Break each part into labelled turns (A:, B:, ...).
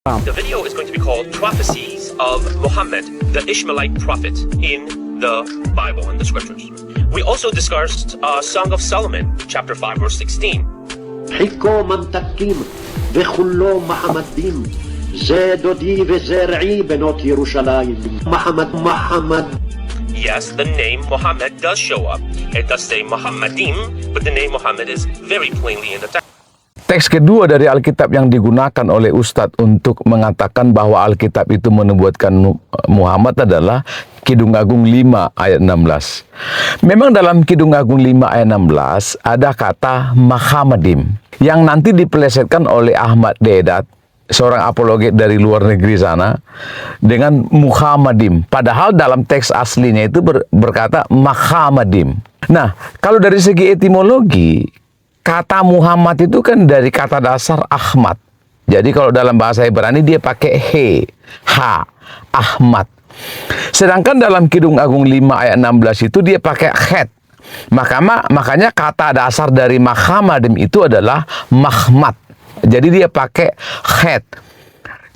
A: The video is going to be called Prophecies of Muhammad, the Ishmaelite prophet, in the Bible and the scriptures. We also discussed Song of Solomon, chapter 5, verse 16.
B: حكوا ممتكين بخلو محمدين زادودي وزرعي بنوت يروشلايم محمد.
A: Yes, the name Muhammad does show up. It does say Muhammadim, but the name Muhammad is very plainly in the text.
C: Teks kedua dari Alkitab yang digunakan oleh Ustadz untuk mengatakan bahwa Alkitab itu menubuatkan Muhammad adalah Kidung Agung 5 ayat 16. Memang dalam Kidung Agung 5 ayat 16 ada kata Muhammadim yang nanti dipelesetkan oleh Ahmad Deedat, seorang apologet dari luar negeri sana, dengan Muhammadim. Padahal dalam teks aslinya itu berkata Muhammadim. Nah, kalau dari segi etimologi, kata Muhammad itu kan dari kata dasar Ahmad. Jadi kalau dalam bahasa Ibrani dia pakai he, ha, Ahmad. Sedangkan dalam Kidung Agung 5 ayat 16 itu dia pakai het. Makanya kata dasar dari Muhammadim itu adalah Mahmad. Jadi dia pakai het.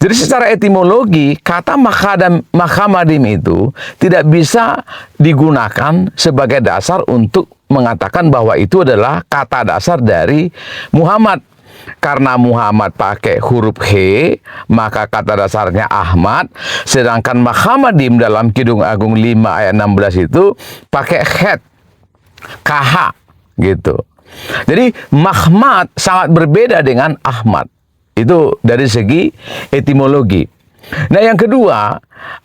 C: Jadi secara etimologi, kata Muhammadim itu tidak bisa digunakan sebagai dasar untuk mengatakan bahwa itu adalah kata dasar dari Muhammad. Karena Muhammad pakai huruf he, maka kata dasarnya Ahmad. Sedangkan Muhammadim dalam Kidung Agung 5 ayat 16 itu pakai het, kh, gitu. Jadi Mahmad sangat berbeda dengan Ahmad. Itu dari segi etimologi. Nah, yang kedua,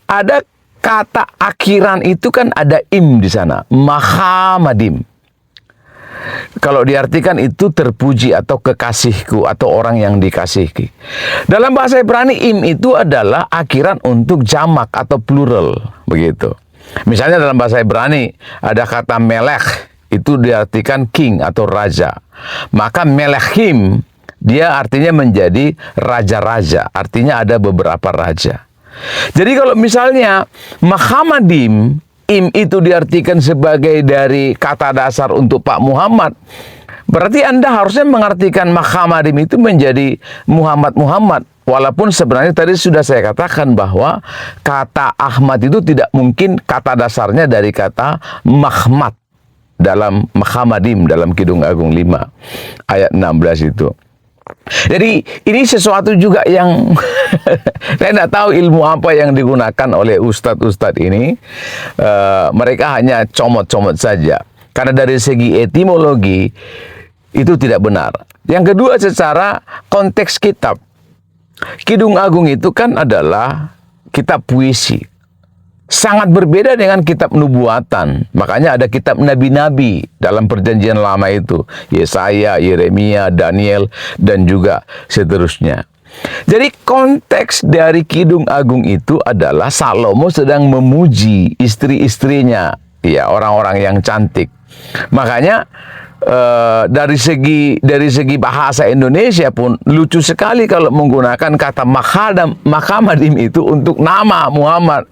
C: ada kata akhiran itu kan ada im di sana, Muhammadim. Kalau diartikan itu terpuji atau kekasihku atau orang yang dikasihi. Dalam bahasa Ibrani im itu adalah akhiran untuk jamak atau plural, begitu. Misalnya dalam bahasa Ibrani ada kata melech, itu diartikan king atau raja. Maka melechim dia artinya menjadi raja-raja, artinya ada beberapa raja. Jadi kalau misalnya Muhammadim, im itu diartikan sebagai dari kata dasar untuk Pak Muhammad, berarti Anda harusnya mengartikan Muhammadim itu menjadi Muhammad. Walaupun sebenarnya tadi sudah saya katakan bahwa kata Ahmad itu tidak mungkin kata dasarnya dari kata Mahmad dalam Muhammadim dalam Kidung Agung 5 ayat 16 itu. Jadi ini sesuatu juga yang saya tidak tahu ilmu apa yang digunakan oleh ustadz-ustadz ini. Mereka hanya comot-comot saja. Karena dari segi etimologi itu tidak benar. Yang kedua, secara konteks kitab. Kidung Agung itu kan adalah kitab puisi. Sangat berbeda dengan kitab nubuatan. Makanya ada kitab nabi-nabi dalam perjanjian lama itu. Yesaya, Yeremia, Daniel, dan juga seterusnya. Jadi konteks dari Kidung Agung itu adalah Salomo sedang memuji istri-istrinya. Ya, orang-orang yang cantik. Makanya dari segi bahasa Indonesia pun lucu sekali kalau menggunakan kata Muhammadim itu untuk nama Muhammad,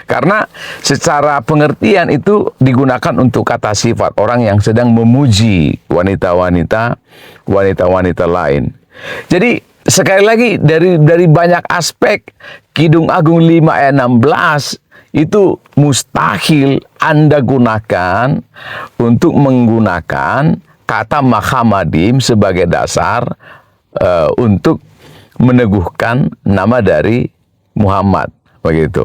C: karena secara pengertian itu digunakan untuk kata sifat orang yang sedang memuji wanita-wanita lain. Jadi sekali lagi dari banyak aspek Kidung Agung 5 ayat 16 itu mustahil Anda gunakan untuk menggunakan kata Muhammadim sebagai dasar untuk meneguhkan nama dari Muhammad, begitu.